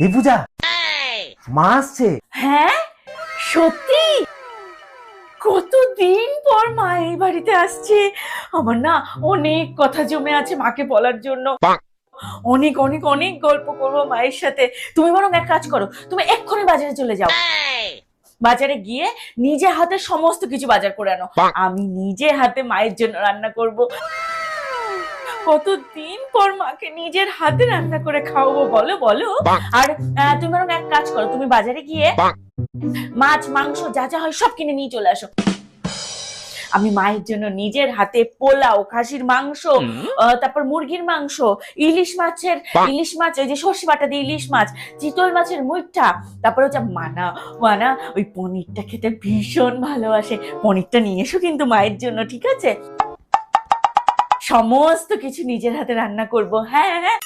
এই পূজা, মা আসছে। হ্যাঁ সত্যি, কতদিন পর মা এই বাড়িতে আসছে। আমার না অনেক কথা জমে আছে মাকে বলার জন্য। অনেক অনেক অনেক গল্প করবো মায়ের সাথে। তুমি বরং এক কাজ করো, তুমি এক্ষুনি বাজারে চলে যাও। বাজারে গিয়ে নিজে হাতে সমস্ত কিছু বাজার করে আনো। আমি নিজে হাতে মায়ের জন্য রান্না করব। কতদিন পর মাকে নিজের হাতে রান্না করে খাওয়াবো, বলো বলো। আর তুমি বরং এক কাজ করো, তুমি বাজারে গিয়ে মাছ মাংস যা যা হয় সব কিনে নিয়ে চলে আসো। আমি মায়ের জন্য নিজের হাতে পোলাও, খাসির মাংস, তারপর মুরগির মাংস, ইলিশ মাছ, ওই যে সর্ষে বাটা দিয়ে ইলিশ মাছ, চিতল মাছের মুইঠা, তারপর হচ্ছে মানা মানা ওই পনিরটা খেতে ভীষণ ভালোবাসে। পনিরটা নিয়ে এসো কিন্তু মায়ের জন্য, ঠিক আছে? সমস্ত কিছু নিজের হাতে রান্না করব। হ্যাঁ হ্যাঁ।